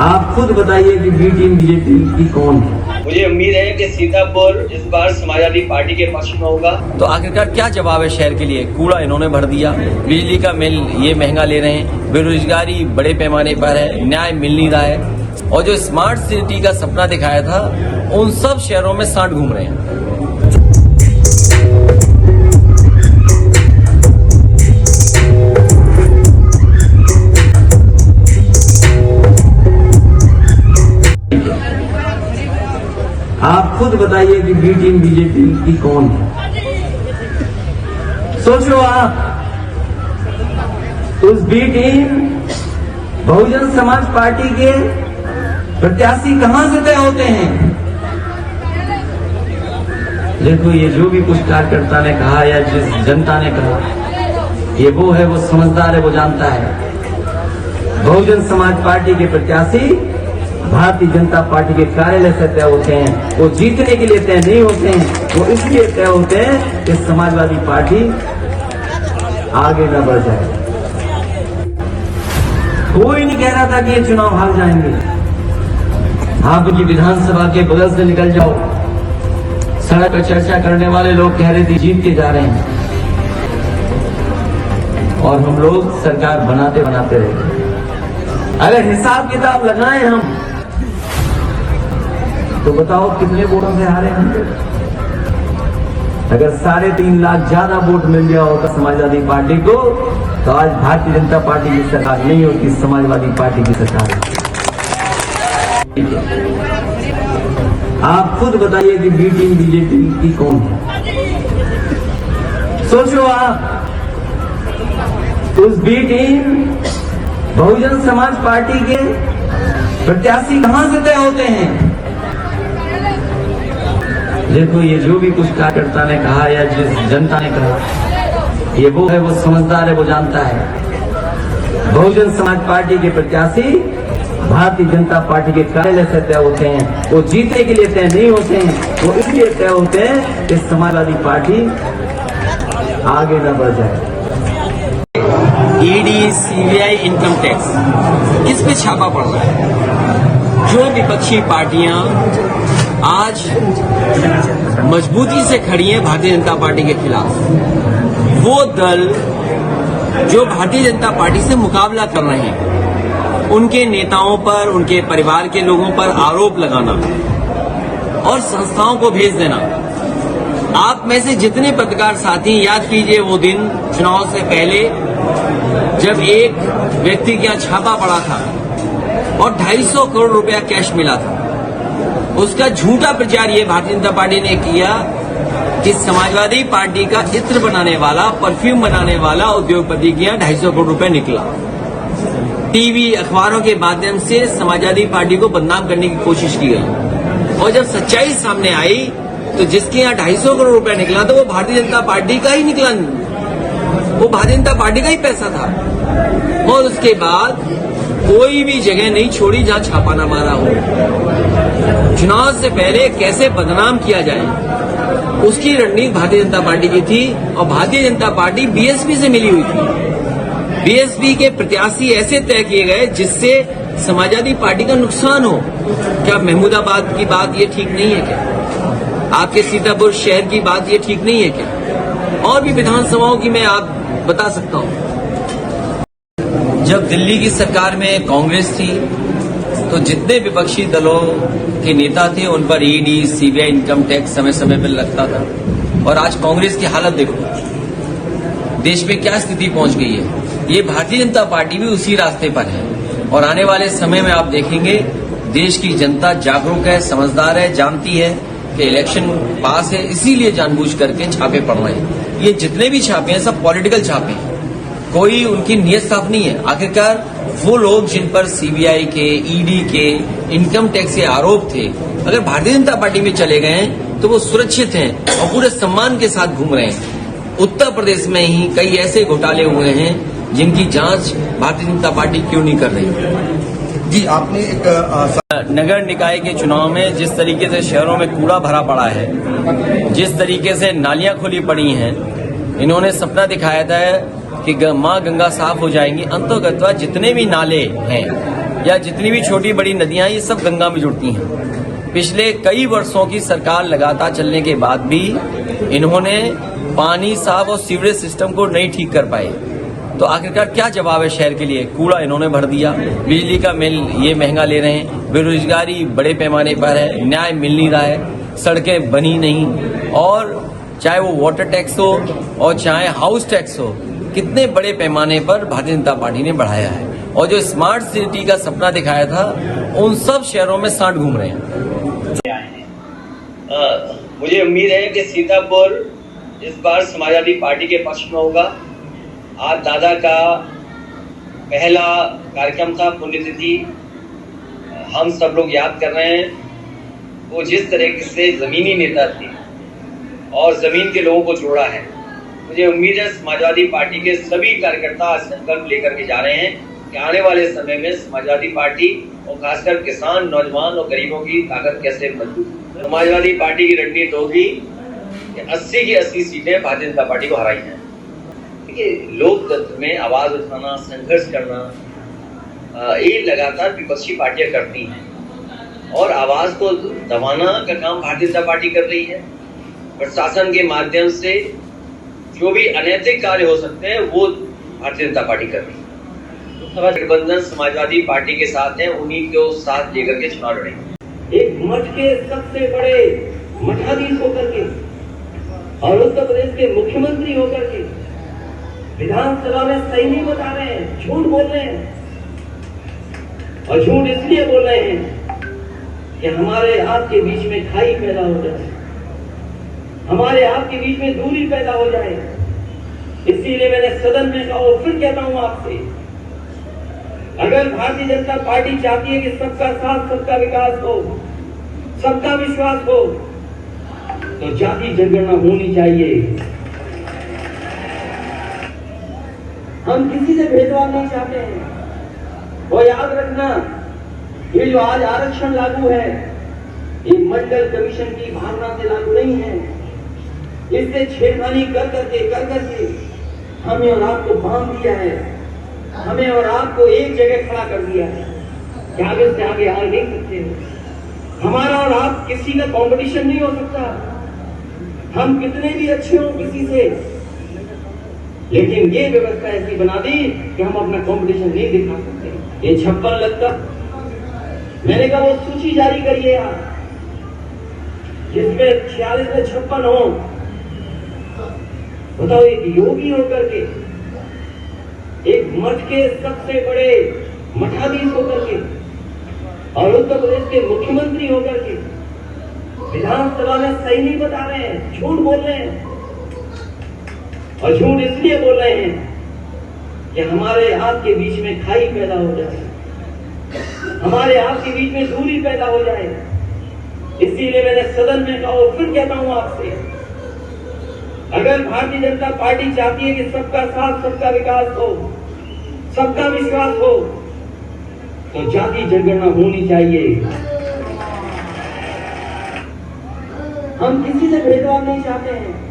आप खुद बताइए कि बी टीम बीजेपी की कौन है। मुझे उम्मीद है कि सीतापुर इस बार समाजवादी पार्टी के पक्ष में होगा। तो आखिरकार क्या जवाब है शहर के लिए? कूड़ा इन्होंने भर दिया, बिजली का बिल ये महंगा ले रहे हैं, बेरोजगारी बड़े पैमाने पर है, न्याय मिल नहीं रहा है, और जो स्मार्ट सिटी का सपना दिखाया था उन सब शहरों में सांड घूम रहे हैं। आप खुद बताइए कि बी टीम बीजेपी की कौन है। सोचो आप, उस B team Bahujan Samaj party के प्रत्याशी कहां से तय होते हैं? देखो, ये जो भी कुछ कार्यकर्ता ने कहा या जिस जनता ने कहा, ये वो है, वो समझदार है, वो जानता है। बहुजन समाज पार्टी के प्रत्याशी भारतीय जनता पार्टी के कार्यालय से तय होते हैं। वो जीतने के लिए तय नहीं होते हैं, वो इसलिए तय होते हैं कि समाजवादी पार्टी आगे न बढ़ जाए। कोई नहीं कह रहा था कि ये चुनाव हार जाएंगे। आप उनकी विधानसभा के बगल से निकल जाओ, सड़क पर चर्चा करने वाले लोग कह रहे थे जीत के जा रहे हैं, और हम लोग सरकार बनाते बनाते रहे। अगर हिसाब किताब लगाएं हम, तो बताओ कितने वोटों से हारे हम? अगर 3.5 लाख ज्यादा वोट मिल गया होगा समाजवादी पार्टी को, तो आज भारतीय जनता पार्टी की सरकार नहीं होती, समाजवादी पार्टी की सरकार। आप खुद बताइए कि बी टीम बीजेपी की कौन है। सोचो आप, उस B team Bahujan Samaj party के प्रत्याशी कहां से तय होते हैं? देखो, ये जो भी कुछ कार्यकर्ता ने कहा या जिस जनता ने कहा, ये वो है, वो समझदार है, वो जानता है। बहुजन समाज पार्टी के प्रत्याशी भारतीय जनता पार्टी के कार्यालय से तय होते हैं। वो जीतने के लिए तय नहीं होते हैं, वो इसलिए तय होते हैं कि समाजवादी पार्टी आगे न बढ़ जाए। ईडी, सीबीआई, इनकम टैक्स, किस पे छापा पड़ रहा है? जो विपक्षी पार्टियां आज मजबूती से खड़ी हैं भारतीय जनता पार्टी के खिलाफ, वो दल जो भारतीय जनता पार्टी से मुकाबला कर रहे हैं, उनके नेताओं पर, उनके परिवार के लोगों पर आरोप लगाना और संस्थाओं को भेज देना। आप में से जितने पत्रकार साथी याद कीजिए वो दिन चुनाव से पहले जब एक व्यक्ति के यहाँ छापा पड़ा था और 250 करोड़ रुपया कैश मिला था। उसका झूठा प्रचार ये भारतीय जनता पार्टी ने किया कि समाजवादी पार्टी का इत्र बनाने वाला, परफ्यूम बनाने वाला उद्योगपति के यहाँ 250 करोड़ रुपया निकला। टीवी, अखबारों के माध्यम से समाजवादी पार्टी को बदनाम करने की कोशिश की गई, और जब सच्चाई सामने आई तो जिसके यहाँ 250 करोड़ रुपया निकला तो वो भारतीय जनता पार्टी का ही निकला, वो भारतीय जनता पार्टी का ही पैसा था। और उसके बाद कोई भी जगह नहीं छोड़ी जहां छापा न मारा हो। चुनाव से पहले कैसे बदनाम किया जाए, उसकी रणनीति भारतीय जनता पार्टी की थी, और भारतीय जनता पार्टी बीएसपी से मिली हुई थी। बीएसपी के प्रत्याशी ऐसे तय किए गए जिससे समाजवादी पार्टी का नुकसान हो। क्या महमूदाबाद की बात ये ठीक नहीं है क्या? आपके सीतापुर शहर की बात ये ठीक नहीं है क्या? और भी विधानसभाओं की मैं आप बता सकता हूं। जब दिल्ली की सरकार में कांग्रेस थी तो जितने विपक्षी दलों के नेता थे उन पर ईडी, सीबीआई, इनकम टैक्स समय समय पर लगता था। और आज कांग्रेस की हालत देखो, देश में क्या स्थिति पहुंच गई है। ये भारतीय जनता पार्टी भी उसी रास्ते पर है, और आने वाले समय में आप देखेंगे देश की जनता जागरूक है, समझदार है, जानती है कि इलेक्शन पास है, इसीलिए जानबूझ करके छापे पड़ रहे हैं। ये जितने भी छापे हैं सब पॉलिटिकल छापे हैं, कोई उनकी नियत साफ नहीं है। आखिरकार वो लोग जिन पर सीबीआई के, ईडी के, इनकम टैक्स के आरोप थे, अगर भारतीय जनता पार्टी में चले गए हैं तो वो सुरक्षित हैं और पूरे सम्मान के साथ घूम रहे हैं। उत्तर प्रदेश में ही कई ऐसे घोटाले हुए हैं जिनकी जांच भारतीय जनता पार्टी क्यों नहीं कर रही? जी, आपने एक नगर निकाय के चुनाव में जिस तरीके से शहरों में कूड़ा भरा पड़ा है, जिस तरीके से नालियां खुली पड़ी हैं, इन्होंने सपना दिखाया था कि माँ गंगा साफ हो जाएंगी। अंततः जितने भी नाले हैं या जितनी भी छोटी बड़ी नदियां ये सब गंगा में जुड़ती हैं। पिछले कई वर्षों की सरकार लगातार चलने के बाद भी इन्होंने पानी साफ और सीवरेज सिस्टम को नहीं ठीक कर पाए। तो आखिरकार क्या जवाब है शहर के लिए? कूड़ा इन्होंने भर दिया, बिजली का बिल ये महंगा ले रहे हैं, बेरोजगारी बड़े पैमाने पर है, न्याय मिल नहीं रहा है, सड़कें बनी नहीं, और चाहे वो वाटर टैक्स हो और चाहे हाउस टैक्स हो, कितने बड़े पैमाने पर भारतीय जनता पार्टी ने बढ़ाया है। और जो स्मार्ट सिटी का सपना दिखाया था, उन सब शहरों में सांड घूम रहे हैं। मुझे उम्मीद है कि सीतापुर इस बार समाजवादी पार्टी के पक्ष में होगा। आज दादा का पहला कार्यक्रम था, पुण्यतिथि, हम सब लोग याद कर रहे हैं। वो जिस तरीके से जमीनी नेता थे और जमीन के लोगों को जोड़ा है, मुझे उम्मीद है समाजवादी पार्टी के सभी कार्यकर्ता संकल्प लेकर के जा रहे हैं कि आने वाले समय में समाजवादी पार्टी और खासकर किसान, नौजवान और गरीबों की ताकत कैसे मजबूत। समाजवादी पार्टी की रणनीति होगी कि 80 की 80 सीटें भारतीय जनता पार्टी को हराई हैं। देखिए, लोकतंत्र में आवाज उठाना, संघर्ष करना, ये लगातार विपक्षी पार्टियां करती हैं और आवाज को दबाना का काम भारतीय जनता पार्टी कर रही है। प्रशासन के माध्यम से जो भी अनैतिक कार्य हो सकते हैं वो भारतीय जनता पार्टी कर रही है। गठबंधन समाजवादी पार्टी के साथ है, उन्हीं को साथ लेकर के चुनाव लड़ेंगे। एक मठ के सबसे बड़े मठाधीश होकर के और उत्तर प्रदेश के मुख्यमंत्री होकर के विधानसभा में सही नहीं बता रहे हैं, झूठ बोल रहे हैं। और झूठ इसलिए बोल रहे हैं कि हमारे आपके बीच में खाई पैदा हो जाए, हमारे आपके बीच में दूरी पैदा हो जाए। इसीलिए मैंने सदन में कहा और फिर कहता हूं आपसे, अगर भारतीय जनता पार्टी चाहती है कि सबका साथ, सबका विकास हो, सबका विश्वास हो, तो जाति जनगणना होनी चाहिए। हम किसी से भेदभाव नहीं चाहते हैं। और याद रखना, ये जो आज आरक्षण लागू है, ये मंडल कमीशन की भावना से लागू नहीं है। इससे छेड़खानी कर करके हमें और आपको बांध दिया है, हमें और आपको एक जगह खड़ा कर दिया है कि आगे से आगे आ नहीं सकते। हमारा और आप किसी का कंपटीशन नहीं हो सकता। हम कितने भी अच्छे हों किसी से, लेकिन ये व्यवस्था ऐसी बना दी कि हम अपना कंपटीशन नहीं दिखा सकते। ये 56 लगता, मैंने कहा वो सूची जारी करिए आप, जिसमें 46 में 56 हो। बताओ, एक योगी होकर के, एक मठ के सबसे बड़े मठाधीश होकर के और उत्तर प्रदेश के मुख्यमंत्री होकर के विधानसभा में सही नहीं बता रहे हैं, झूठ बोल रहे हैं। और झूठ इसलिए बोल रहे हैं कि हमारे आपके बीच में खाई पैदा हो जाए, हमारे आपके बीच में दूरी पैदा हो जाए। इसीलिए मैंने सदन में कहा और फिर कहता हूं आपसे, अगर भारतीय जनता पार्टी चाहती है कि सबका साथ, सबका विकास हो, सबका विश्वास हो, तो जाति जनगणना होनी चाहिए। हम किसी से भेदभाव नहीं चाहते हैं।